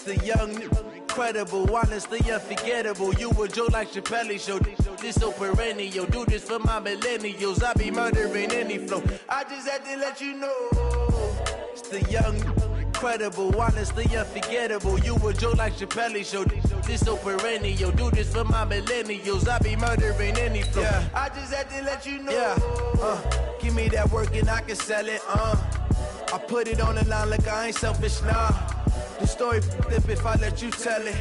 The young, incredible, honestly unforgettable. You a Joe like Chappelle show. This so perennial. Do this for my millennials. I be murdering any flow. I just had to let you know. It's the young, incredible, honestly unforgettable. You a Joe like Chappelle show. This so perennial. Do this for my millennials. I be murdering any flow. Yeah. I just had to let you know. Yeah. Give me that work and I can sell it. I put it on the line like I ain't selfish, nah. The story flip if I let you tell it.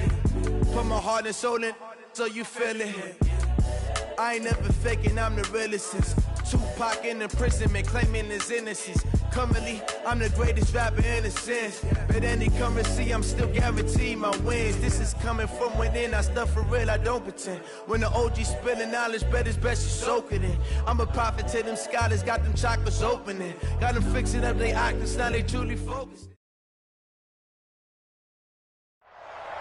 Put my heart and soul in so you feel it. I ain't never faking, I'm the realest since Tupac in imprisonment, claiming his innocence. Currently, I'm the greatest rapper in a sense. But any currency, I'm still guaranteed my wins. This is coming from within, I stuff for real, I don't pretend. When the OG spilling knowledge, bet it's best you soak it in. I'm a prophet to them scholars, got them chakras opening. Got them fixing up they octaves, now they truly focused.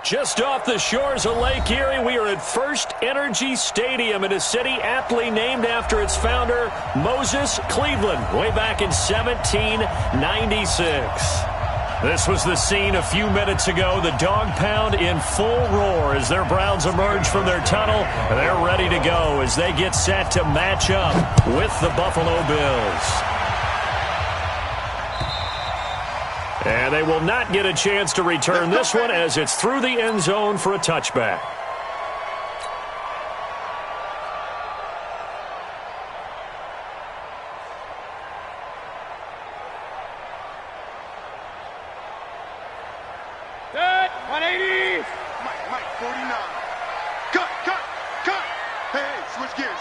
Just off the shores of Lake Erie, we are at First Energy Stadium in a city aptly named after its founder, Moses Cleveland, way back in 1796. This was the scene a few minutes ago. The dog pound in full roar as their Browns emerge from their tunnel. They're ready to go as they get set to match up with the Buffalo Bills. And they will not get a chance to return this one as it's through the end zone for a touchback. Set, 180. Mike, 49. Cut. Hey, switch gears.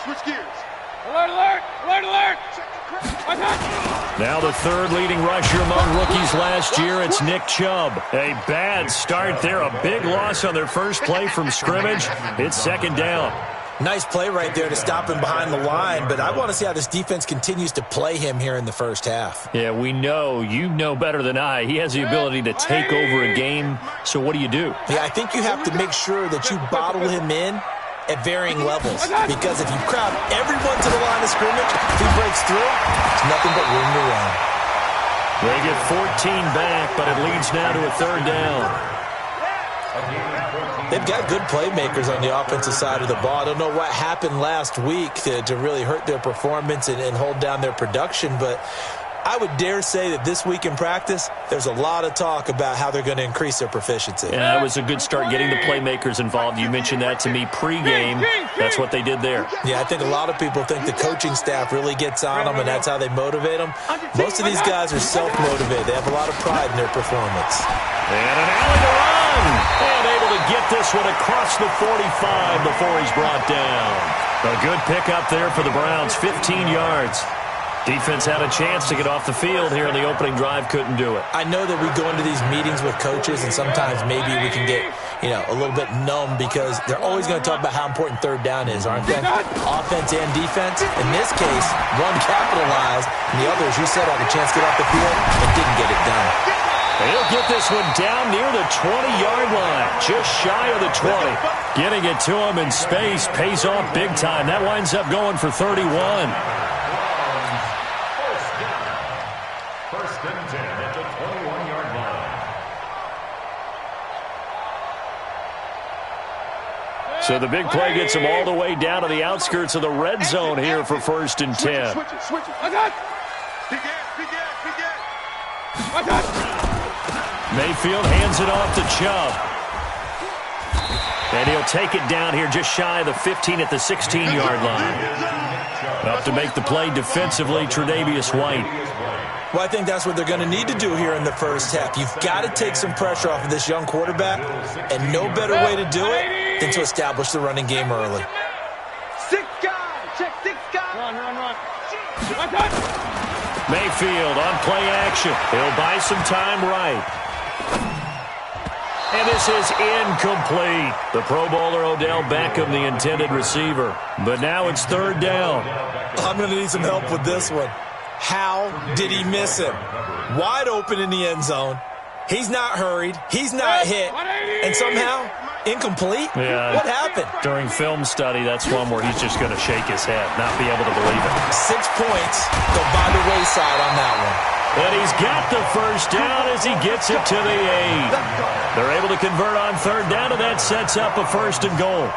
Alert. Now the third leading rusher among rookies last year, it's Nick Chubb. A bad start there, a big loss on their first play from scrimmage. It's second down. Nice play right there to stop him behind the line, but I want to see how this defense continues to play him here in the first half. Yeah, we know. You know better than I. He has the ability to take over a game, so what do? Yeah, I think you have to make sure that you bottle him in at varying levels, because if you crowd everyone to the line of scrimmage, if he breaks through, there's nothing but room to run. They get 14 back, but it leads now to a third down. They've got good playmakers on the offensive side of the ball. I don't know what happened last week to really hurt their performance and hold down their production, but I would dare say that this week in practice, there's a lot of talk about how they're going to increase their proficiency. Yeah, that was a good start getting the playmakers involved. You mentioned that to me pregame. That's what they did there. Yeah, I think a lot of people think the coaching staff really gets on them, and that's how they motivate them. Most of these guys are self-motivated. They have a lot of pride in their performance. And an alley to run. And able to get this one across the 45 before he's brought down. A good pickup there for the Browns, 15 yards. Defense had a chance to get off the field here in the opening drive, couldn't do it. I know that we go into these meetings with coaches, and sometimes maybe we can get, a little bit numb because they're always going to talk about how important third down is, aren't they? Offense and defense. In this case, one capitalized, and the other, as you said, had a chance to get off the field and didn't get it done. He'll get this one down near the 20-yard line, just shy of the 20. Getting it to him in space pays off big time. That winds up going for 31. First and 10 at the 21-yard line. So the big play gets him all the way down to the outskirts of the red zone here for first and 10. Switch it. Mayfield hands it off to Chubb. And he'll take it down here just shy of the 15 at the 16-yard line. Up to make the play defensively, Tre'Davious White. Well, I think that's what they're going to need to do here in the first half. You've got to take some pressure off of this young quarterback, and no better way to do it than to establish the running game early. 6 guys. Check 6 guys. Run. Mayfield on play action. He'll buy some time right. And this is incomplete. The Pro Bowler Odell Beckham, the intended receiver. But now it's third down. I'm going to need some help with this one. How did he miss him? Wide open in the end zone. He's not hurried. He's not hit. And somehow, incomplete? Yeah. What happened? During film study, that's one where he's just going to shake his head, not be able to believe it. 6 points go by the wayside on that one. And he's got the first down as he gets it to the 8. They're able to convert on third down, and that sets up a 1st and goal.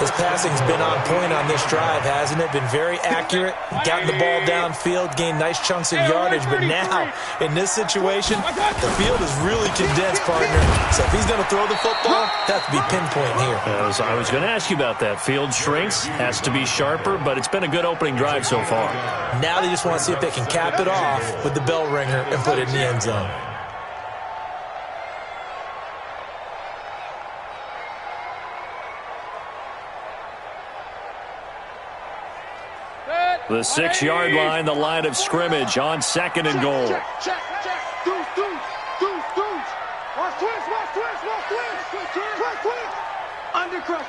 His passing's been on point on this drive, hasn't it? Been very accurate, gotten the ball downfield, gained nice chunks of yardage. But now, in this situation, the field is really condensed, partner. So if he's going to throw the football, that has to be pinpoint here. I was going to ask you about that. Field shrinks, has to be sharper, but it's been a good opening drive so far. Now they just want to see if they can cap it off with the bell ringer and put it in the end zone. The 6-yard line, the line of scrimmage on 2nd and goal. Check. Deuce. Watch twist. Undercrush.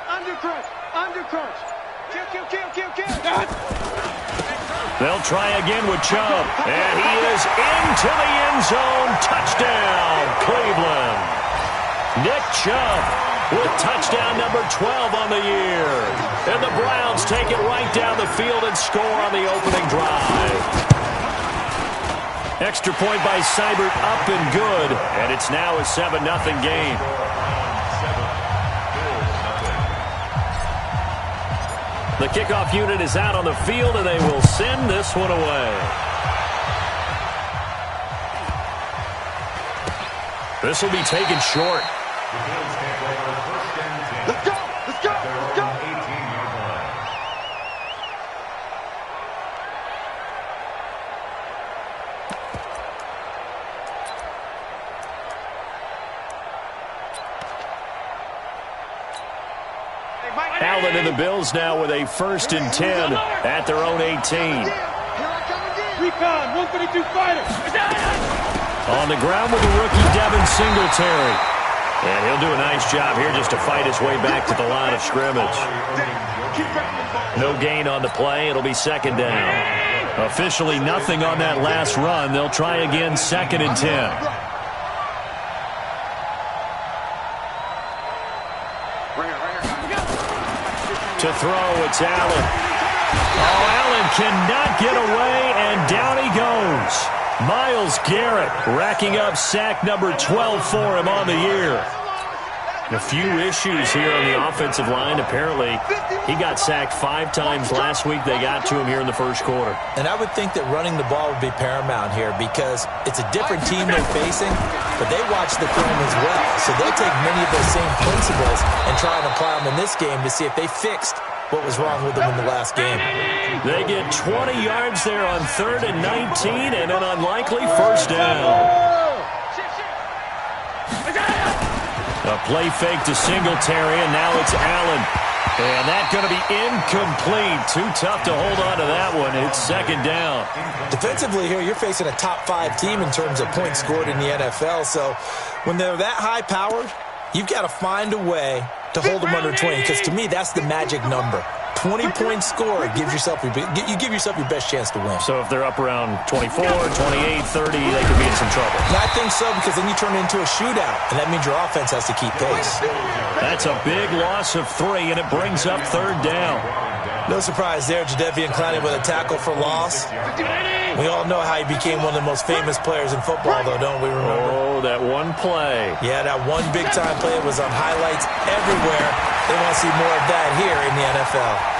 Kill. They'll try again with Chubb. And he is into the end zone. Touchdown, Cleveland. Nick Chubb with touchdown number 12 on the year. And the Browns take it right down the field and score on the opening drive. Extra point by Seibert, up and good. And it's now a 7-0 game. The kickoff unit is out on the field, and they will send this one away. This will be taken short. Let's go. Allen and the Bills now with a 1st and 10 at their own 18. Recon, 132 fighter. On the ground with the rookie Devin Singletary. And he'll do a nice job here just to fight his way back to the line of scrimmage. No gain on the play. It'll be 2nd down. Officially nothing on that last run. They'll try again 2nd and 10. To throw, it's Allen. Oh, Allen cannot get away, and down he goes. Myles Garrett racking up sack number 12 for him on the year. A few issues here on the offensive line. Apparently, he got sacked 5 times last week. They got to him here in the first quarter. And I would think that running the ball would be paramount here because it's a different team they're facing, but they watch the film as well. So they'll take many of those same principles and try and apply them in this game to see if they fixed what was wrong with them in the last game. They get 20 yards there on 3rd and 19 and an unlikely 1st down. A play fake to Singletary, and now it's Allen. And that's going to be incomplete. Too tough to hold on to that one. It's 2nd down. Defensively here, you're facing a top-5 team in terms of points scored in the NFL. So when they're that high-powered, you've got to find a way to hold them under 20, because to me, that's the magic number. 20-point score gives yourself you give yourself your best chance to win. So if they're up around 24, 28, 30, they could be in some trouble. And I think so, because then you turn it into a shootout, and that means your offense has to keep pace. That's a big loss of 3, and it brings up 3rd down. No surprise there, Jadeveon Clowney with a tackle for loss. We all know how he became one of the most famous players in football, though, don't we remember? Oh, that one play. Yeah, that one big-time play was on highlights everywhere. They want to see more of that here in the NFL.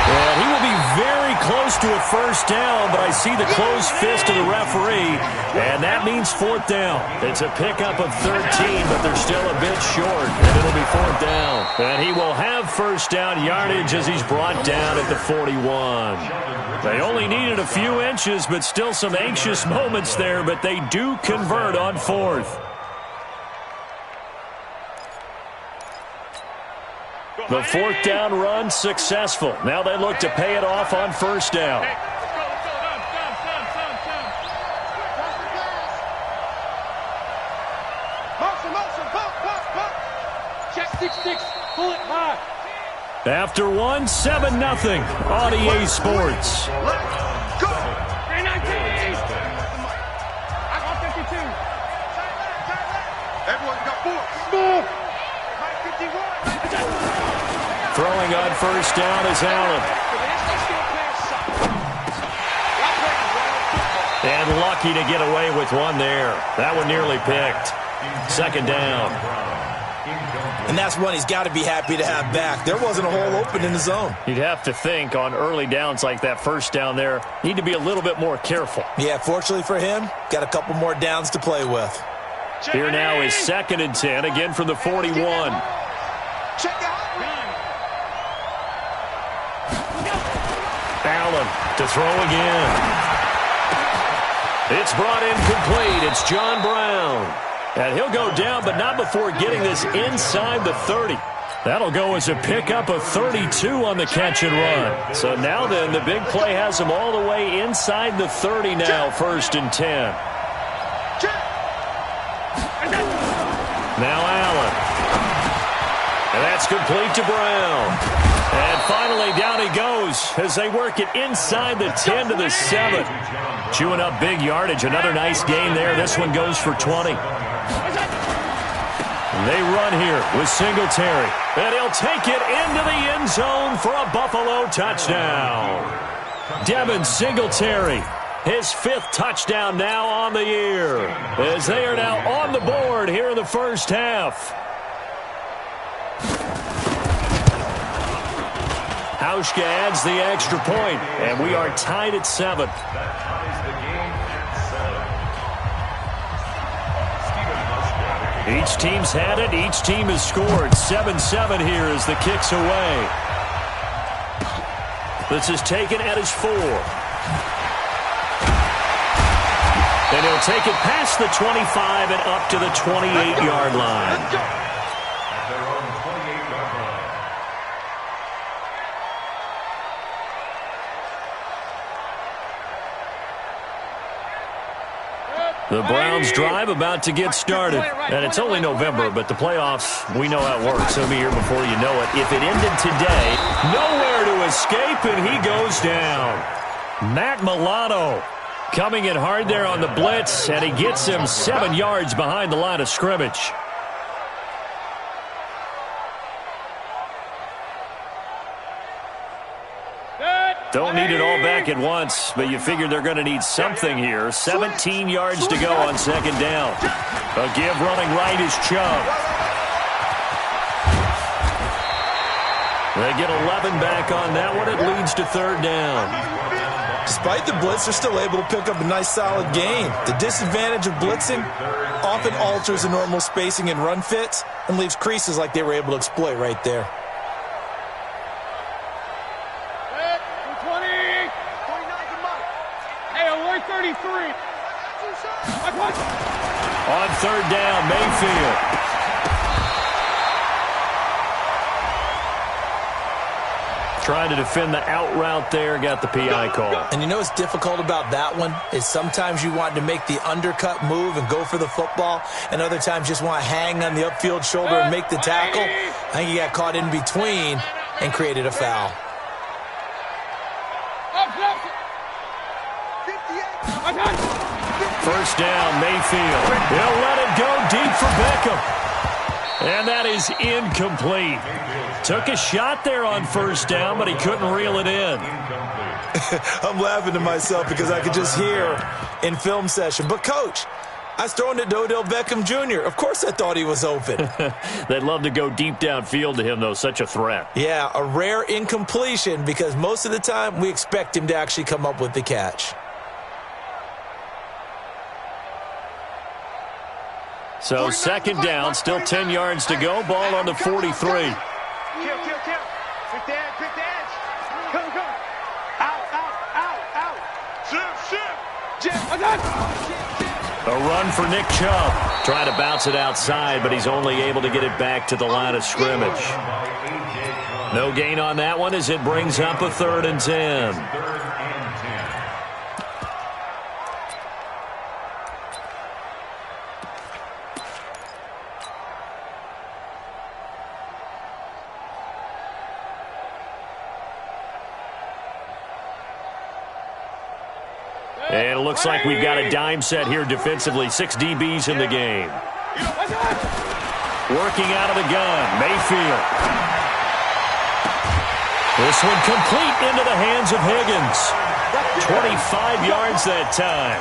And he will be very close to a 1st down, but I see the closed fist of the referee, and that means 4th down. It's a pickup of 13, but they're still a bit short, and it'll be 4th down. And he will have 1st down yardage as he's brought down at the 41. They only needed a few inches, but still some anxious moments there, but they do convert on 4th. The 4th down run successful. Now they look to pay it off on 1st down. Motion, pump. Check 6-6, pull it high. After 7-0 on EA Sports. Let's go. 319. I got 52. Everyone's got 4. Move. Mike 51. Throwing on 1st down is Allen. And lucky to get away with one there. That one nearly picked. Second down. And that's one he's got to be happy to have back. There wasn't a hole open in the zone. You'd have to think on early downs like that first down there, need to be a little bit more careful. Yeah, fortunately for him, got a couple more downs to play with. Here now is 2nd and 10, again from the 41. Allen to throw again. It's brought in complete. It's John Brown. And he'll go down, but not before getting this inside the 30. That'll go as a pickup of 32 on the catch and run. So now then, the big play has him all the way inside the 30 now, 1st and 10. Now Allen. And that's complete to Brown. And finally, down he goes as they work it inside the 10 to the 7. Chewing up big yardage. Another nice gain there. This one goes for 20. They run here with Singletary. And he'll take it into the end zone for a Buffalo touchdown. Devin Singletary, his 5th touchdown now on the year, as they are now on the board here in the first half. Hauschka adds the extra point, and we are tied at 7. Each team's had it. Each team has scored. 7-7 here as the kick's away. This is taken at his 4. And he'll take it past the 25 and up to the 28-yard line. The Browns drive about to get started. And it's only November, but the playoffs, we know how it works. It'll be here before you know it. If it ended today, nowhere to escape, and he goes down. Matt Milano coming in hard there on the blitz, and he gets him 7 yards behind the line of scrimmage. Don't need it all back at once, but you figure they're going to need something here. 17 yards to go on 2nd down. A give running right is Chubb. They get 11 back on that one. It leads to 3rd down. Despite the blitz, they're still able to pick up a nice solid gain. The disadvantage of blitzing often alters the normal spacing and run fits and leaves creases like they were able to exploit right there. On 3rd down, Mayfield. Trying to defend the out route there, got the PI call. And you know what's difficult about that one is sometimes you want to make the undercut move and go for the football, and other times just want to hang on the upfield shoulder and make the tackle. I think he got caught in between and created a foul. First down, Mayfield. He'll let it go deep for Beckham. And that is incomplete. Took a shot there on 1st down, but he couldn't reel it in. I'm laughing to myself because I could just hear in film session. But, Coach, I was throwing it to Odell Beckham Jr. Of course I thought he was open. They'd love to go deep downfield to him, though. Such a threat. Yeah, a rare incompletion because most of the time we expect him to actually come up with the catch. So 2nd down, still 10 yards to go. Ball on the 43. Kill. Quick dance. Come. Out. A run for Nick Chubb. Trying to bounce it outside, but he's only able to get it back to the line of scrimmage. No gain on that one as it brings up a 3rd and 10. And it looks like we've got a dime set here defensively. 6 DBs in the game. Working out of the gun, Mayfield. This one complete into the hands of Higgins. 25 yards that time.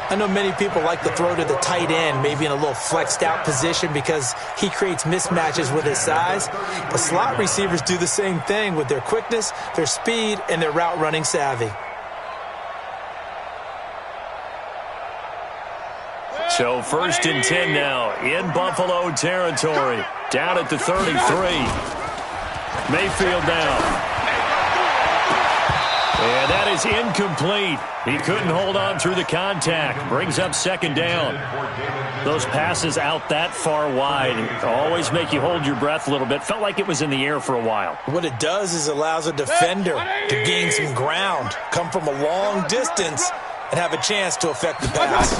I know many people like to throw to the tight end, maybe in a little flexed out position because he creates mismatches with his size. But slot receivers do the same thing with their quickness, their speed, and their route running savvy. So 1st and 10 now in Buffalo territory. Down at the 33. Mayfield now. And that is incomplete. He couldn't hold on through the contact. Brings up 2nd down. Those passes out that far wide always make you hold your breath a little bit. Felt like it was in the air for a while. What it does is allows a defender to gain some ground, come from a long distance, and have a chance to affect the pass.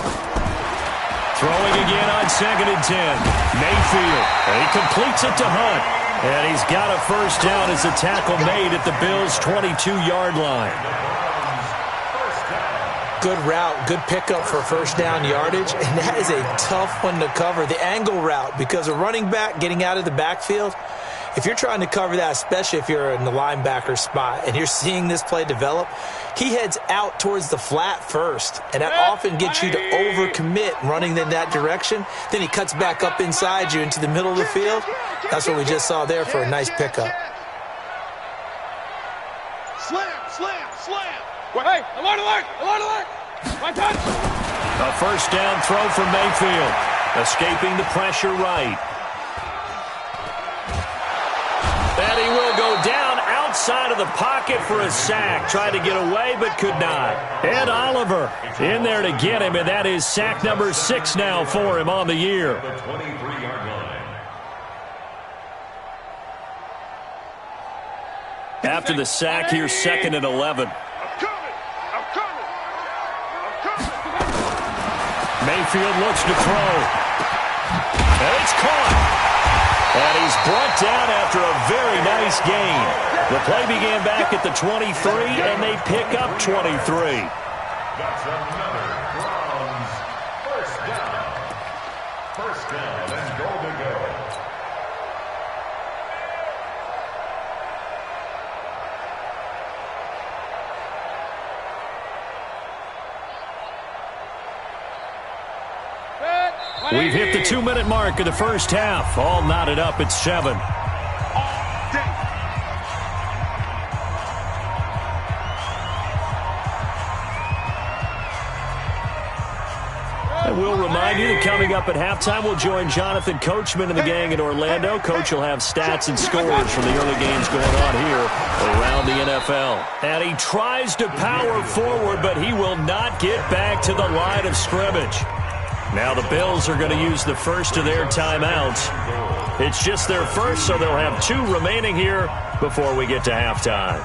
Throwing again on 2nd and 10. Mayfield. And he completes it to Hunt. And he's got a 1st down as a tackle made at the Bills' 22-yard line. Good route, good pickup for 1st down yardage, and that is a tough one to cover. The angle route, because a running back getting out of the backfield, if you're trying to cover that, especially if you're in the linebacker spot and you're seeing this play develop, he heads out towards the flat first, and that often gets you to overcommit running in that direction. Then he cuts back up inside you into the middle of the field. That's what we just saw there for a nice pickup. Slam, slam, slam. Hey, alert, alert, alert, alert. One touch. A 1st down throw from Mayfield. Escaping the pressure right. And he will go down outside of the pocket for a sack. Tried to get away, but could not. Ed Oliver in there to get him, and that is sack number 6 now for him on the year. The 23-yard line. After the sack, here's 2nd and 11. I'm coming. Mayfield looks to throw. And it's caught. And he's brought down after a very nice gain. The play began back at the 23, and they pick up 23. That's another Browns 1st down. 1st down and goal to go. We've hit the 2-minute mark of the 1st half. All knotted up at 7. And we'll remind you that coming up at halftime, we'll join Jonathan Coachman and the gang in Orlando. Coach will have stats and scores from the early games going on here around the NFL. And he tries to power forward, but he will not get back to the line of scrimmage. Now the Bills are going to use the first of their timeouts. It's just their first, so they'll have 2 remaining here before we get to halftime.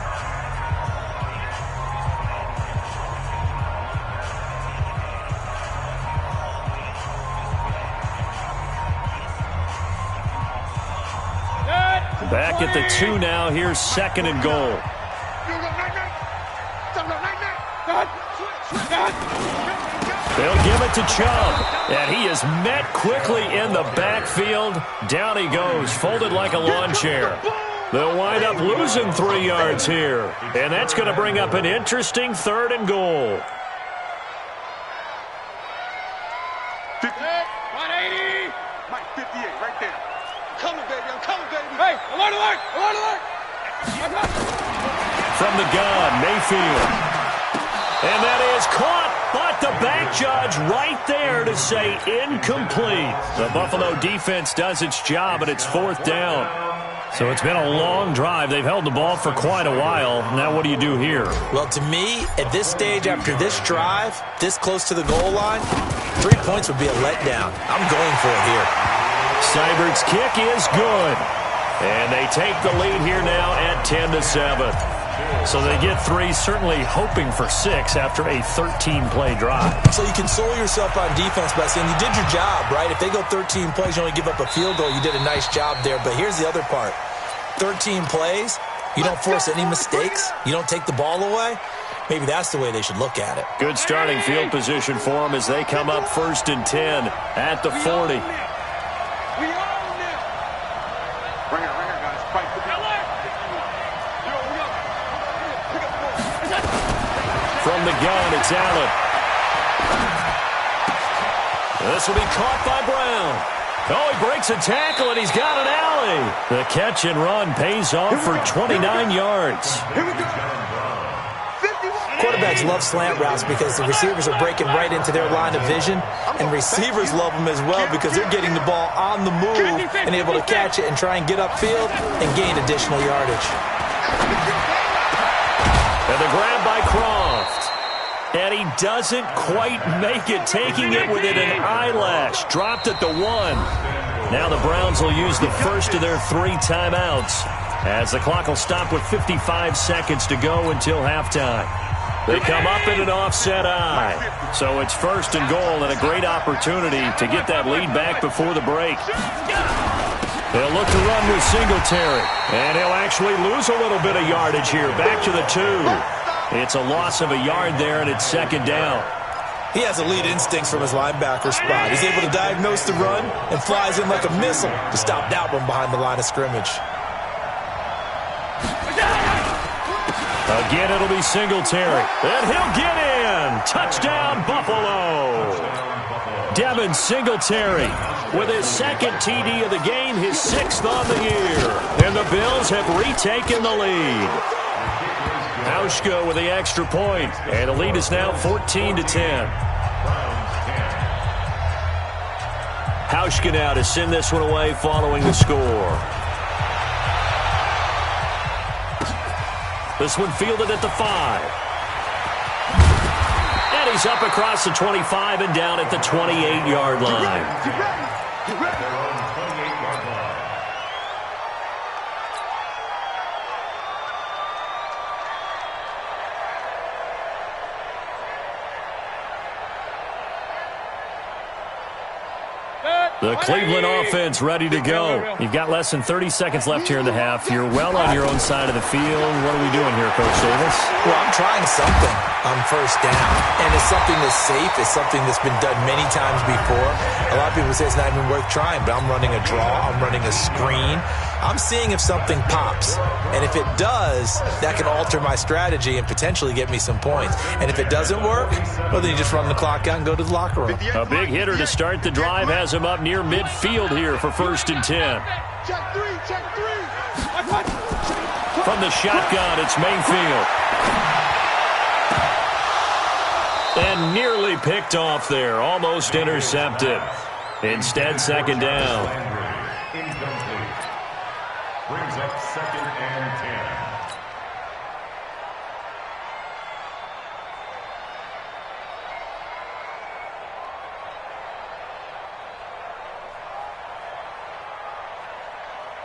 Back at the 2 now. Here's 2nd and goal. They'll give it to Chubb, and he is met quickly in the backfield. Down he goes, folded like a lawn chair. They'll wind up losing 3 yards here, and that's going to bring up an interesting 3rd and goal. 180. Mike, 58, right there. I'm coming, baby. Hey, alert, alert, alert, alert. From the gun, Mayfield. And that is caught, but the back judge right there to say incomplete. The Buffalo defense does its job, and it's 4th down. So it's been a long drive. They've held the ball for quite a while. Now what do you do here? Well, to me, at this stage, after this drive, this close to the goal line, 3 points would be a letdown. I'm going for it here. Seibert's kick is good. And they take the lead here now at 10-7. So they get 3, certainly hoping for 6 after a 13-play drive. So you console yourself on defense by saying you did your job, right? If they go 13 plays, you only give up a field goal, you did a nice job there. But here's the other part. 13 plays, you don't force any mistakes, you don't take the ball away. Maybe that's the way they should look at it. Good starting field position for them as they come up 1st and 10 at the 40. We own them. Right here, guys. Fight for the from the gun, it's Allen. This will be caught by Brown. Oh, he breaks a tackle, and he's got an alley. The catch and run pays off for 29 yards. Here we go. Quarterbacks love slant routes because the receivers are breaking right into their line of vision, and receivers love them as well because they're getting the ball on the move and able to catch it and try and get upfield and gain additional yardage. And the grab by Croft. And he doesn't quite make it, taking it within an eyelash. Dropped at the 1. Now the Browns will use the first of their 3 timeouts as the clock will stop with 55 seconds to go until halftime. They come up in an offset eye. So it's 1st and goal and a great opportunity to get that lead back before the break. They'll look to run with Singletary. And he'll actually lose a little bit of yardage here. Back to the 2. It's a loss of a yard there, and it's 2nd down. He has elite instincts from his linebacker spot. He's able to diagnose the run and flies in like a missile to stop that one behind the line of scrimmage. Again, it'll be Singletary. And he'll get in. Touchdown, Buffalo. Devin Singletary with his 2nd TD of the game, his 6th on the year. And the Bills have retaken the lead. Hauschka with the extra point, and the lead is now 14-10. Hauschka now to send this one away following the score. This one fielded at the 5. And he's up across the 25 and down at the 28-yard line. Get ready. The Cleveland offense ready to go. You've got less than 30 seconds left here in the half. You're well on your own side of the field. What are we doing here, Coach Davis? Well, I'm trying something on 1st down. And it's something that's safe. It's something that's been done many times before. A lot of people say it's not even worth trying, but I'm running a draw. I'm running a screen. I'm seeing if something pops. And if it does, that can alter my strategy and potentially get me some points. And if it doesn't work, well, then you just run the clock out and go to the locker room. A big hitter to start the drive has him up near midfield here for 1st and 10. Check 3. From the shotgun, it's Mayfield. And nearly picked off there. Almost intercepted. Instead, 2nd down. Incomplete. Brings up 2nd and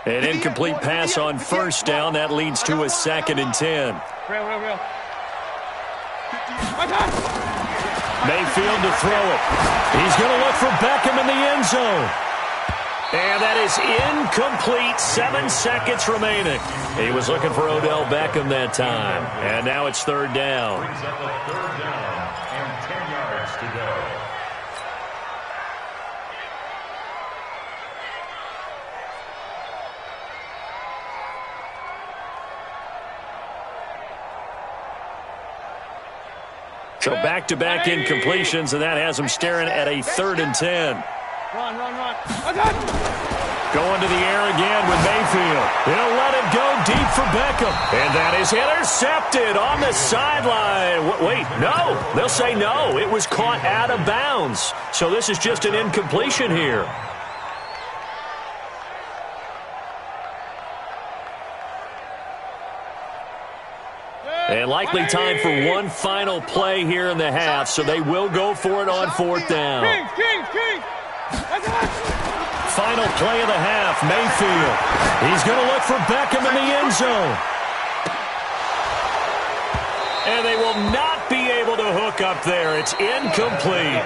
10. An incomplete pass on 1st down. That leads to a 2nd and 10. Real. Mayfield to throw it. He's going to look for Beckham in the end zone. And that is incomplete. 7 seconds remaining. He was looking for Odell Beckham that time. And now it's 3rd down. Brings up a 3rd down and 10 yards to go. So back-to-back incompletions, and that has him staring at a 3rd and 10. Run. Going to the air again with Mayfield. He'll let it go deep for Beckham. And that is intercepted on the sideline. Wait, no. They'll say no. It was caught out of bounds. So this is just an incompletion here. And likely time for one final play here in the half, so they will go for it on 4th down. King. Final play of the half, Mayfield. He's going to look for Beckham in the end zone. And they will not be able to hook up there. It's incomplete.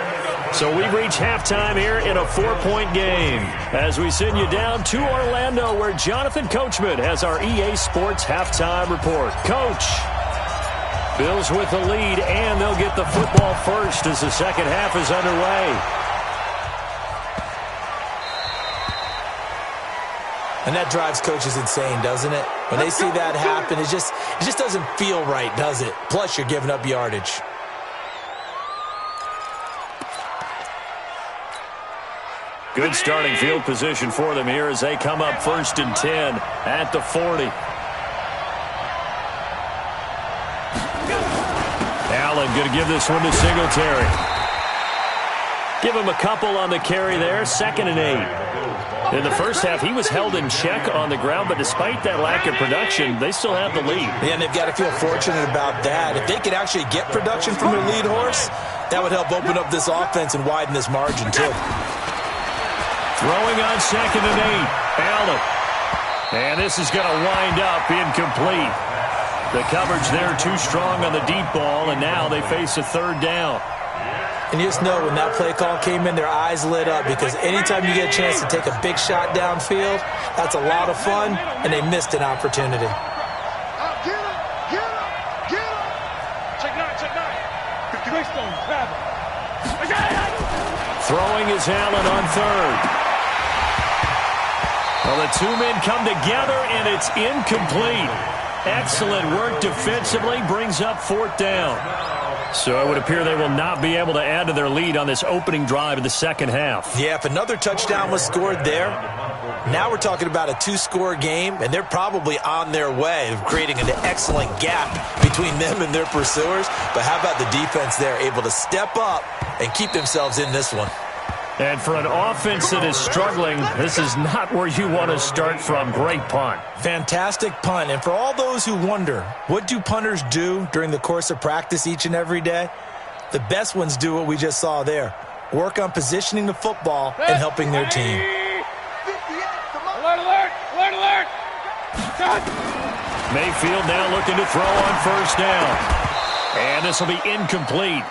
So we reach halftime here in a 4-point game as we send you down to Orlando, where Jonathan Coachman has our EA Sports halftime report. Coach. Bills with the lead, and they'll get the football first as the second half is underway. And that drives coaches insane, doesn't it? When they see that happen, it just doesn't feel right, does it? Plus, you're giving up yardage. Good starting field position for them here as they come up 1st and 10 at the 40. Allen going to give this one to Singletary. Give him a couple on the carry there, 2nd and 8. In the first half, he was held in check on the ground, but despite that lack of production, they still have the lead. Yeah, and they've got to feel fortunate about that. If they could actually get production from their lead horse, that would help open up this offense and widen this margin, too. Throwing on 2nd and 8, Allen. And this is going to wind up incomplete. The coverage there too strong on the deep ball, and now they face a 3rd down. And you just know when that play call came in, their eyes lit up because anytime you get a chance to take a big shot downfield, that's a lot of fun, and they missed an opportunity. Get him! Get him! Get him! Check 9, check 9. Greystone, grab him. Throwing is Allen on 3rd. Well, the two men come together, and it's incomplete. Excellent work defensively, brings up 4th down. So it would appear they will not be able to add to their lead on this opening drive of the second half. Yeah, if another touchdown was scored there, now we're talking about a 2-score game, and they're probably on their way of creating an excellent gap between them and their pursuers. But how about the defense there, able to step up and keep themselves in this one? And for an offense that is struggling, this is not where you want to start from. Great punt. Fantastic punt. And for all those who wonder, what do punters do during the course of practice each and every day? The best ones do what we just saw there. Work on positioning the football and helping their team. Alert, alert! Alert, alert! Mayfield now looking to throw on 1st down. And this will be incomplete.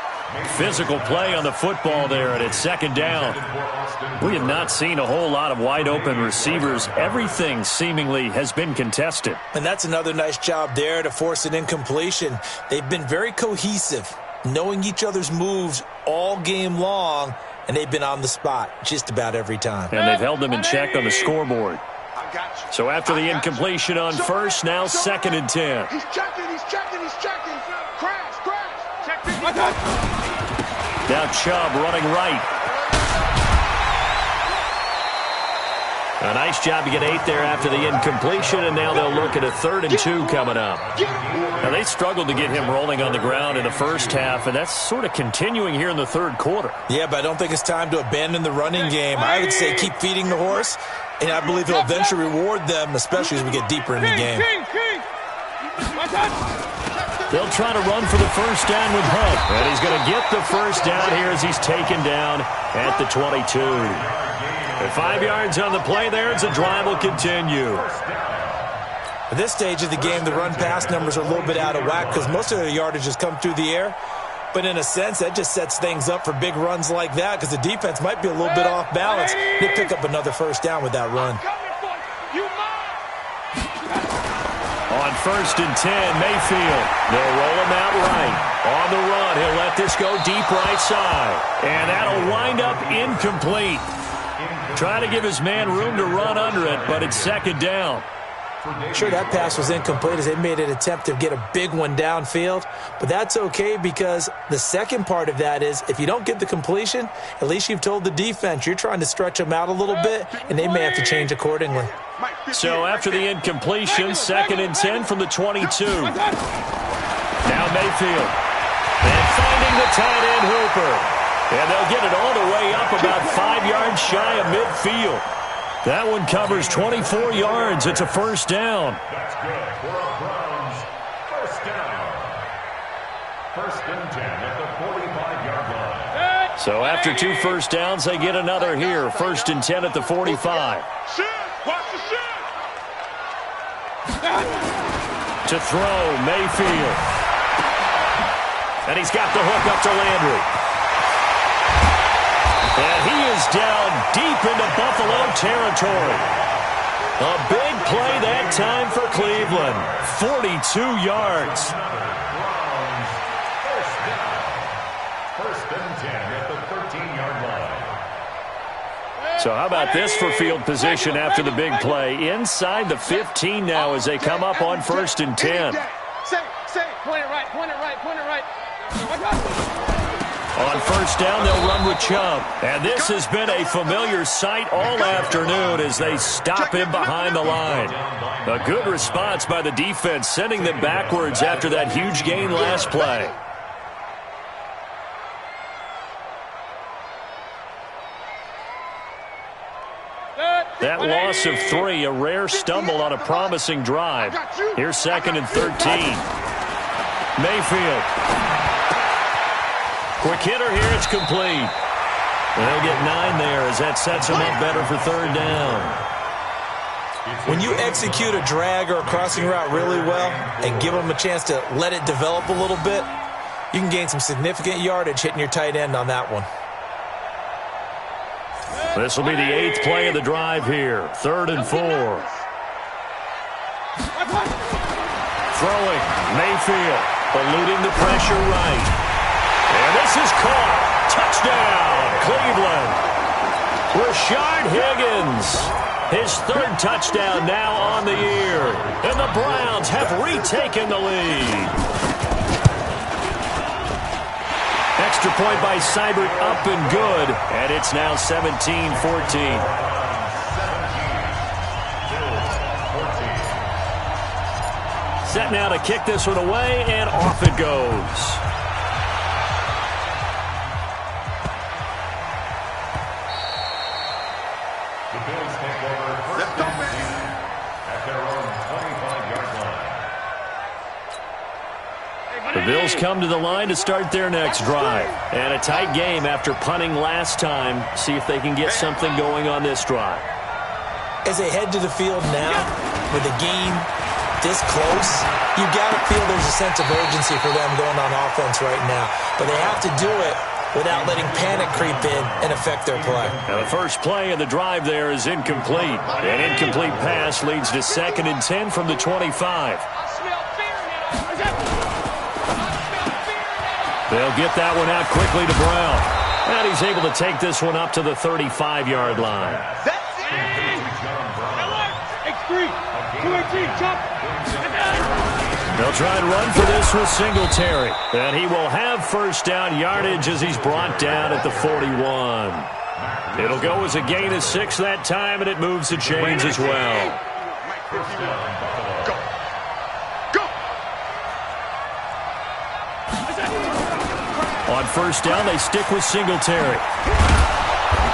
Physical play on the football there, and it's 2nd down. We have not seen a whole lot of wide-open receivers. Everything seemingly has been contested. And that's another nice job there to force an incompletion. They've been very cohesive, knowing each other's moves all game long, and they've been on the spot just about every time. And they've held them in check on the scoreboard. So after the incompletion on 1st, now 2nd and 10. He's checking, he's checking, he's checking. Crash, crash. Check this. Now Chubb running right. A nice job to get 8 there after the incompletion, and now they'll look at a 3rd and 2 coming up. Now they struggled to get him rolling on the ground in the first half, and that's sort of continuing here in the 3rd quarter. Yeah, but I don't think it's time to abandon the running game. I would say keep feeding the horse, and I believe he'll eventually reward them, especially as we get deeper in the game. They'll try to run for the 1st down with Hunt. And he's going to get the 1st down here as he's taken down at the 22. At 5 yards on the play there as the drive will continue. At this stage of the game, the run-pass numbers are a little bit out of whack because most of their yardage has come through the air. But in a sense, that just sets things up for big runs like that because the defense might be a little bit off balance. They pick up another 1st down with that run. On 1st and 10, Mayfield. They'll roll him out right. On the run, he'll let this go deep right side. And that'll wind up incomplete. Trying to give his man room to run under it, but it's 2nd down. Sure, that pass was incomplete as they made an attempt to get a big one downfield. But that's okay because the second part of that is if you don't get the completion, at least you've told the defense you're trying to stretch them out a little bit, and they may have to change accordingly. So after the incompletion, 2nd and 10 from the 22. Now Mayfield. And finding the tight end Hooper. And they'll get it all the way up about 5 yards shy of midfield. That one covers 24 yards. It's a 1st down. That's good for a Browns 1st down. 1st and 10 at the 45-yard line. So after 2 1st downs, they get another here. 1st and 10 at the 45. Watch the shit. To throw, Mayfield. And he's got the hook up to Landry. And he is down deep into Buffalo territory. A big play that time for Cleveland. 42 yards. Browns 1st down. 1st and 10 at the 13-yard line. So how about this for field position after the big play? Inside the 15 now as they come up on 1st and 10. Say, point it right, point it right, point it right. On first down, they'll run with Chubb. And this has been a familiar sight all afternoon as they stop him behind the line. A good response by the defense, sending them backwards after that huge gain last play. That loss of 3, a rare stumble on a promising drive. Here's 2nd and 13. Mayfield. Quick hitter here, it's complete. They'll get 9 there as that sets them up better for 3rd down. When you execute a drag or a crossing route really well and give them a chance to let it develop a little bit, you can gain some significant yardage hitting your tight end on that one. This will be the 8th play of the drive here. 3rd and 4. Throwing. Mayfield. Eluding the pressure right. And this is caught. Touchdown, Cleveland. Rashard Higgins. His 3rd touchdown now on the year. And the Browns have retaken the lead. Extra point by Seibert up and good. And it's now 17-14. Set now to kick this one away, and off it goes. The Bills take over first and 10 at their own 25-yard line. The Bills come to the line to start their next drive. And a tight game after punting last time. See if they can get something going on this drive. As they head to the field now, with the game this close, you got to feel there's a sense of urgency for them going on offense right now. But they have to do it without letting panic creep in and affect their play. Now the first play of the drive there is incomplete. An incomplete pass leads to 2nd and 10 from the 25. They'll get that one out quickly to Brown. And he's able to take this one up to the 35-yard line. They'll try and run for this with Singletary. And he will have first down yardage as he's brought down at the 41. It'll go as a gain of 6 that time, and it moves the chains as well. On first down, they stick with Singletary.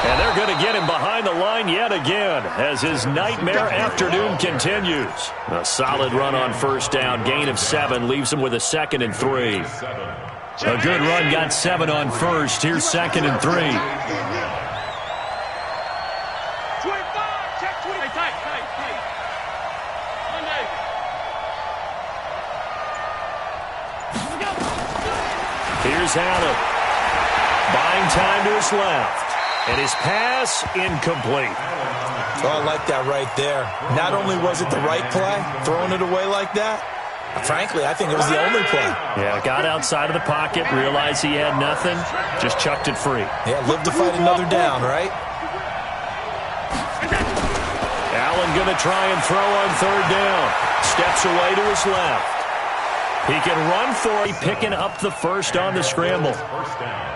And they're going to get him behind the line yet again as his nightmare afternoon continues. A solid run on first down. Gain of 7 leaves him with a 2nd and 3. A good run got 7 on first. Here's 2nd and 3. Here's Allen. Buying time to his left. And his pass incomplete. Oh, I like that right there. Not only was it the right play, throwing it away like that, frankly, I think it was the only play. Yeah, got outside of the pocket, realized he had nothing, just chucked it free. Yeah, live to fight another down, right? Allen going to try and throw on 3rd down. Steps away to his left. He can run for it, picking up the first on the scramble.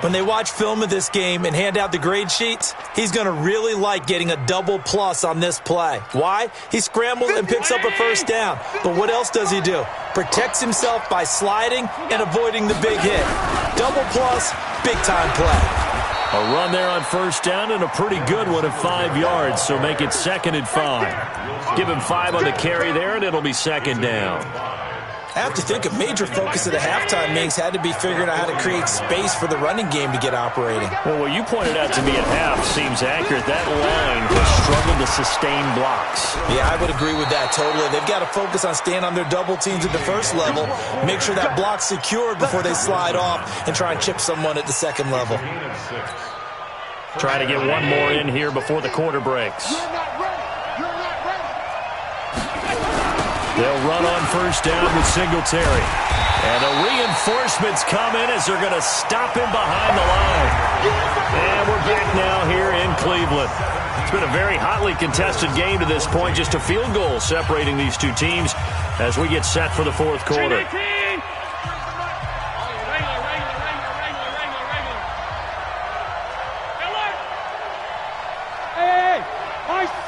When they watch film of this game and hand out the grade sheets, he's going to really like getting a double plus on this play. Why? He scrambles and picks up a first down. But what else does he do? Protects himself by sliding and avoiding the big hit. Double plus, big-time play. A run there on first down and a pretty good one of 5 yards, so make it 2nd and 5. Give him 5 on the carry there, and it'll be 2nd down. I have to think a major focus of the halftime meetings had to be figuring out how to create space for the running game to get operating. Well, what you pointed out to me at half seems accurate. That line has struggled to sustain blocks. Yeah, I would agree with that totally. They've got to focus on staying on their double teams at the first level, make sure that block's secured before they slide off, and try and chip someone at the second level. Try to get one more in here before the quarter breaks. They'll run on first down with Singletary. And the reinforcements come in as they're going to stop him behind the line. And we're back now here in Cleveland. It's been a very hotly contested game to this point. Just a field goal separating these two teams as we get set for the 4th quarter.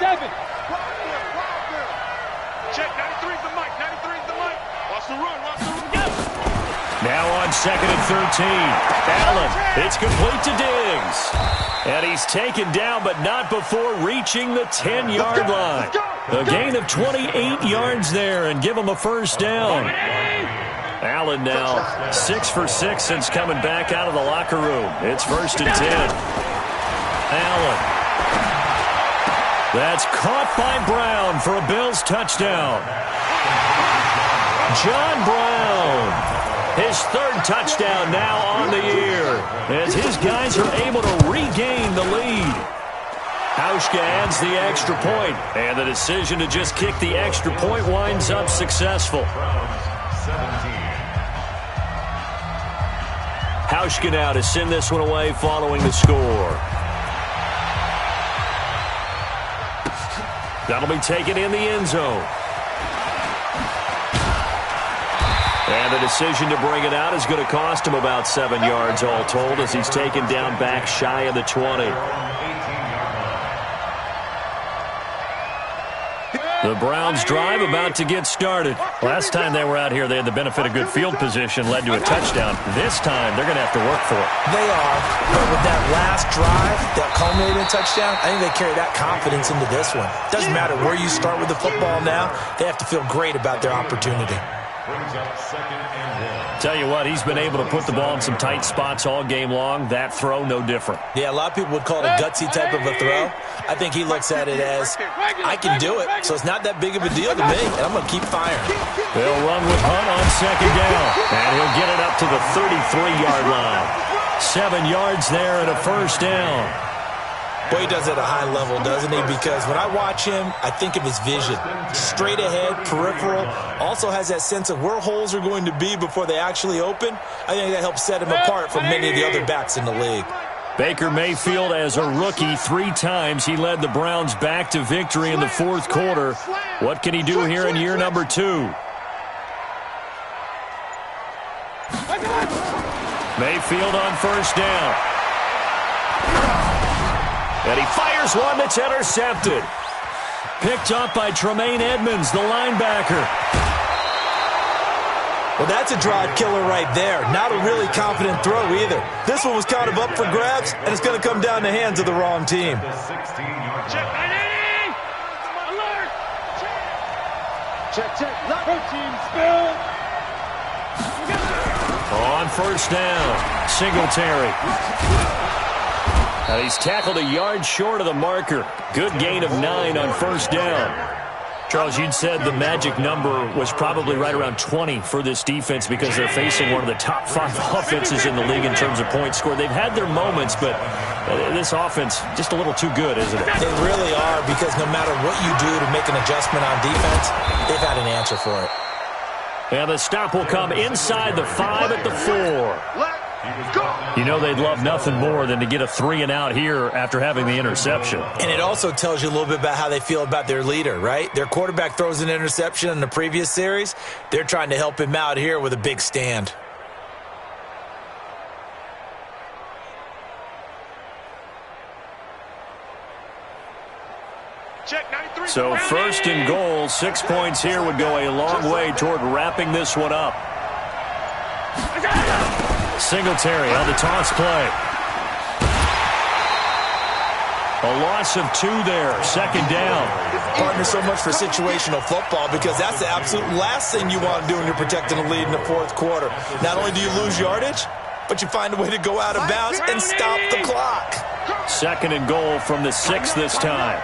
7. Check, 93 is the mic, 93 is the mic. Watch the run, watch the run. Now on 2nd and 13. Allen, it's complete to Diggs. And he's taken down, but not before reaching the 10-yard line. A gain of 28 yards there, and give him a first down. Allen now 6 for 6 since coming back out of the locker room. It's 1st and 10. Allen. That's caught by Brown for a Bills touchdown. John Brown. His 3rd touchdown now on the year as his guys are able to regain the lead. Hauschka adds the extra point, and the decision to just kick the extra point winds up successful. Hauschka now to send this one away following the score. That'll be taken in the end zone. And the decision to bring it out is going to cost him about 7 yards all told as he's taken down back shy of the 20. The Browns drive about to get started. Last time they were out here, they had the benefit of good field position, led to a touchdown. This time, they're going to have to work for it. They are, but with that last drive that culminated in a touchdown, I think they carry that confidence into this one. Doesn't matter where you start with the football now, they have to feel great about their opportunity. Brings up 2nd and 1. Tell you what, he's been able to put the ball in some tight spots all game long. That throw, no different. Yeah, a lot of people would call it a gutsy type of a throw. I think he looks at it as, I can do it, so it's not that big of a deal to me, and I'm going to keep firing. They'll run with Hunt on 2nd down, and he'll get it up to the 33-yard line. 7 yards there and a first down. Boy, he does it at a high level, doesn't he? Because when I watch him, I think of his vision. Straight ahead, peripheral. Also has that sense of where holes are going to be before they actually open. I think that helps set him apart from many of the other backs in the league. Baker Mayfield, as a rookie, 3 times he led the Browns back to victory in the 4th quarter. What can he do here in year number 2? Mayfield on 1st down. And he fires one that's intercepted. Picked up by Tremaine Edmonds, the linebacker. Well, that's a drive killer right there. Not a really confident throw either. This one was kind of up for grabs, and it's going to come down in the hands of the wrong team. Check, 90! Alert! Check. Locker team spill. On 1st down, Singletary. And he's tackled a yard short of the marker. Good gain of 9 on 1st down. Charles, you'd said the magic number was probably right around 20 for this defense because they're facing one of the top 5 offenses in the league in terms of points scored. They've had their moments, but this offense just a little too good, isn't it? They really are, because no matter what you do to make an adjustment on defense, they've had an answer for it. And the stop will come inside the 5 at the 4. You know they'd love nothing more than to get a 3 and out here after having the interception. And it also tells you a little bit about how they feel about their leader, right? Their quarterback throws an interception in the previous series. They're trying to help him out here with a big stand. So 1st and goal, 6 points here would go a long way toward wrapping this one up. Singletary on the toss play. A loss of 2 there, 2nd down. Partner, so much for situational football, because that's the absolute last thing you want to do when you're protecting a lead in the 4th quarter. Not only do you lose yardage, but you find a way to go out of bounds and stop the clock. 2nd and goal from the 6 this time.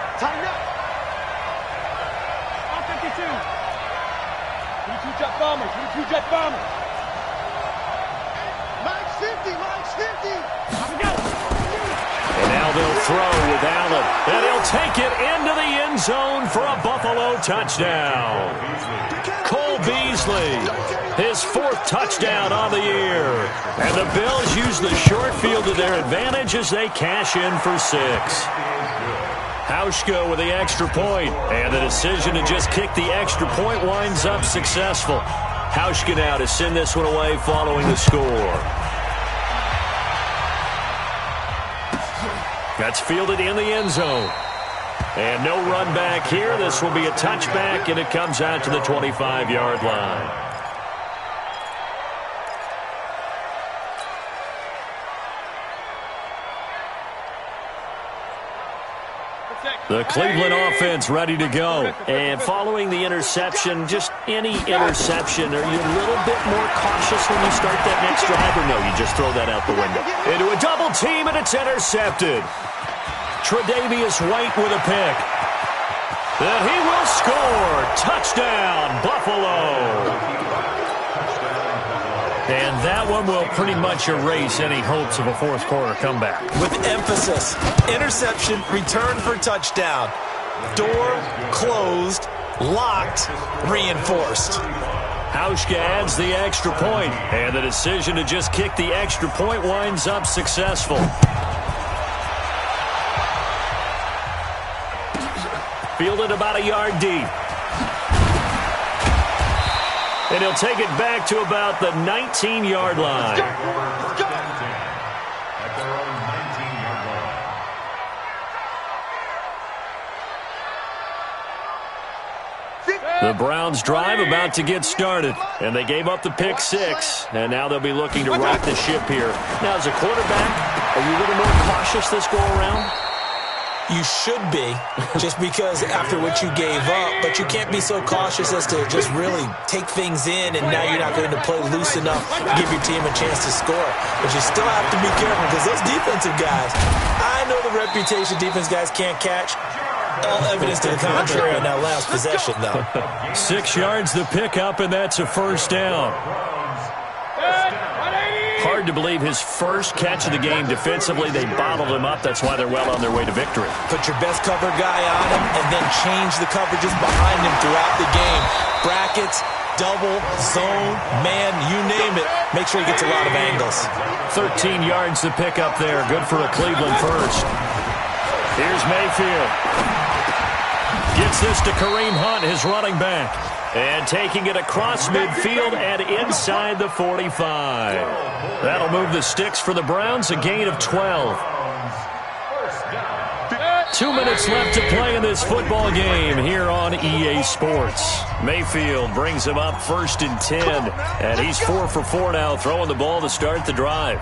Jet bombers. Mike's 50. And now they'll throw with Allen. And he'll take it into the end zone for a Buffalo touchdown. Cole Beasley, his 4th touchdown on the year. And the Bills use the short field to their advantage as they cash in for 6. Hauschka with the extra point, and the decision to just kick the extra point winds up successful. Hauschka now to send this one away following the score. That's fielded in the end zone. And no run back here. This will be a touchback, and it comes out to the 25-yard line. The Cleveland offense ready to go. And following the interception, just any interception, are you a little bit more cautious when you start that next drive, or no, you just throw that out the window? Into a double team, and it's intercepted. Tre'Davious White with a pick. And he will score. Touchdown, Buffalo. And that one will pretty much erase any hopes of a fourth-quarter comeback. With emphasis, interception, return for touchdown. Door closed, locked, reinforced. Hauschka adds the extra point, and the decision to just kick the extra point winds up successful. Fielded about a yard deep. And he'll take it back to about the 19-yard line. The Browns drive about to get started, and they gave up the pick six, and now they'll be looking to right the ship here. Now, as a quarterback, are you a little more cautious this go-around? You should be, just because after what you gave up, but you can't be so cautious as to just really take things in, and now you're not going to play loose enough to give your team a chance to score. But you still have to be careful, because those defensive guys, I know the reputation defense guys can't catch. All evidence to the contrary on that last possession, though. 6 yards the pickup, and that's a first down. Hard to believe his first catch of the game defensively. They bottled him up. That's why they're well on their way to victory. Put your best cover guy on him and then change the coverages behind him throughout the game. Brackets, double, zone, man, you name it. Make sure he gets a lot of angles. 13 yards to pick up there. Good for a Cleveland first. Here's Mayfield. Gets this to Kareem Hunt, his running back. And taking it across midfield and inside the 45. That'll move the sticks for the Browns, a gain of 12. 2 minutes left to play in this football game here on EA Sports. Mayfield brings him up 1st and 10. And he's 4 for 4 now, throwing the ball to start the drive.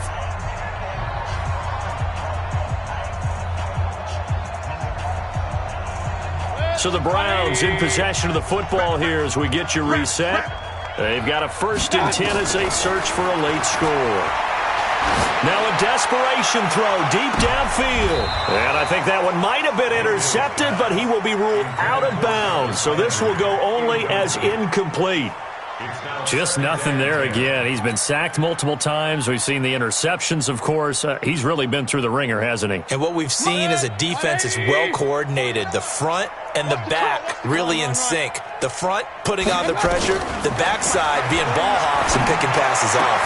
So the Browns in possession of the football here as we get you reset. They've got a 1st and 10 as they search for a late score. Now a desperation throw deep downfield. And I think that one might have been intercepted, but he will be ruled out of bounds. So this will go only as incomplete. Just nothing there again. He's been sacked multiple times. We've seen the interceptions, of course. He's really been through the ringer, hasn't he? And what we've seen is a defense that's well coordinated. The front and the back really in sync. The front putting on the pressure, the backside being ball hawks and picking passes off.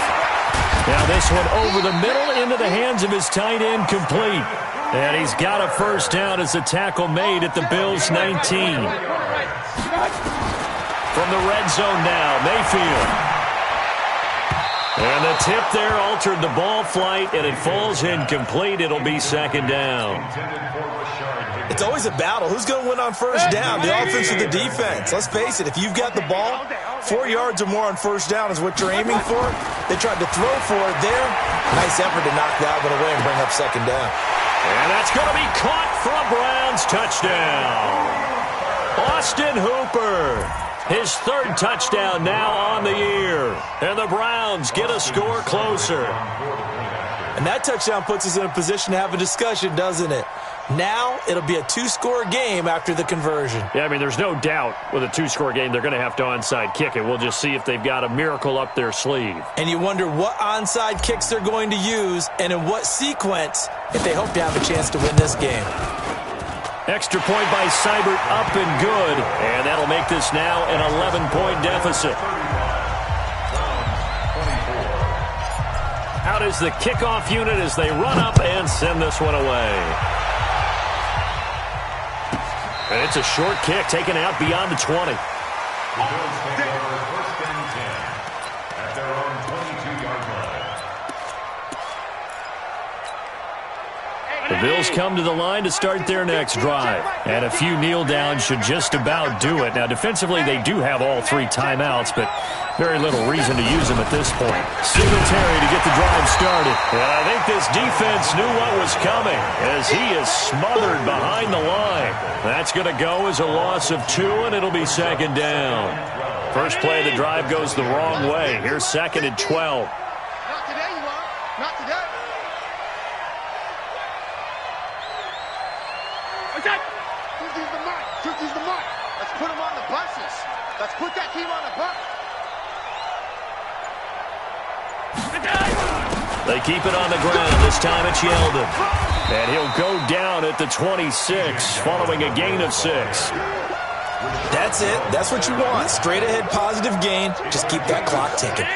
Now this one over the middle into the hands of his tight end, complete. And he's got a first down as the tackle made at the Bills' 19. From the red zone now, Mayfield. And the tip there altered the ball flight, and it falls incomplete. It'll be 2nd down. It's always a battle. Who's going to win on first down, the offense or the defense? Let's face it, if you've got the ball, 4 yards or more on first down is what you're aiming for. They tried to throw for it there. Nice effort to knock that one away and bring up 2nd down. And that's going to be caught for a Browns touchdown. Austin Hooper. His 3rd touchdown now on the year. And the Browns get a score closer. And that touchdown puts us in a position to have a discussion, doesn't it? Now it'll be a 2-score game after the conversion. Yeah, I mean, there's no doubt with a 2-score game they're going to have to onside kick it. We'll just see if they've got a miracle up their sleeve. And you wonder what onside kicks they're going to use and in what sequence if they hope to have a chance to win this game. Extra point by Seibert, up and good. And that'll make this now an 11-point deficit. Out is the kickoff unit as they run up and send this one away. And it's a short kick taken out beyond the 20. Bills come to the line to start their next drive. And a few kneel downs should just about do it. Now, defensively, they do have all 3 timeouts, but very little reason to use them at this point. Singletary to get the drive started. And I think this defense knew what was coming as he is smothered behind the line. That's going to go as a loss of 2, and it'll be second down. First play of the drive goes the wrong way. Here's second and 12. Not today, you are. Not today. Okay. Tuesday's the month. Tuesday's the month. Let's put them on the buses. Let's put that team on the bus. They keep it on the ground. This time it's Yeldon. And he'll go down at the 26 following a gain of 6. That's it. That's what you want. Straight ahead positive gain. Just keep that clock ticking.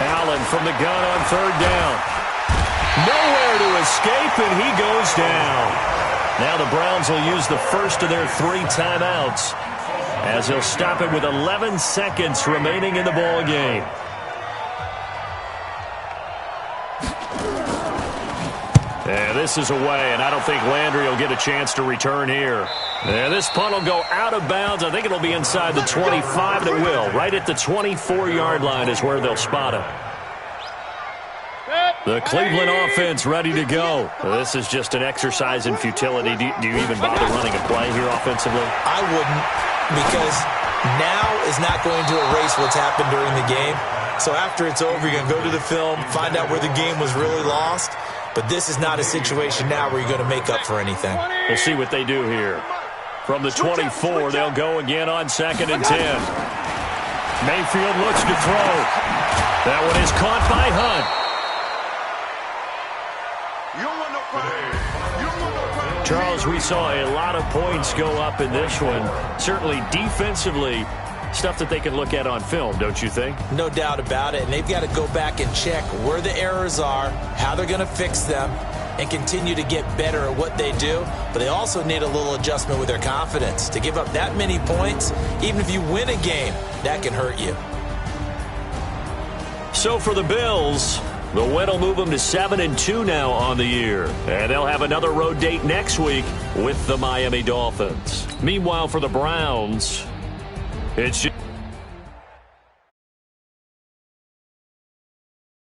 Allen from the gun on third down. Nowhere to escape, and he goes down. Now the Browns will use the first of their 3 timeouts as he'll stop it with 11 seconds remaining in the ball game. And this is away, and I don't think Landry will get a chance to return here. And this punt will go out of bounds. I think it'll be inside the 25, and it will. Right at the 24-yard line is where they'll spot it. The Cleveland offense ready to go. This is just an exercise in futility. Do you even bother running a play here offensively? I wouldn't, because now is not going to erase what's happened during the game. So after it's over, you're going to go to the film, find out where the game was really lost. But this is not a situation now where you're going to make up for anything. We'll see what they do here. From the 24, they'll go again on second and 10. Mayfield looks to throw. That one is caught by Hunt. Charles, we saw a lot of points go up in this one. Certainly defensively, stuff that they can look at on film, don't you think? No doubt about it. And they've got to go back and check where the errors are, how they're going to fix them, and continue to get better at what they do. But they also need a little adjustment with their confidence. To give up that many points, even if you win a game, that can hurt you. So for the Bills, the win will move them to 7-2 now on the year. And they'll have another road date next week with the Miami Dolphins. Meanwhile, for the Browns, it's just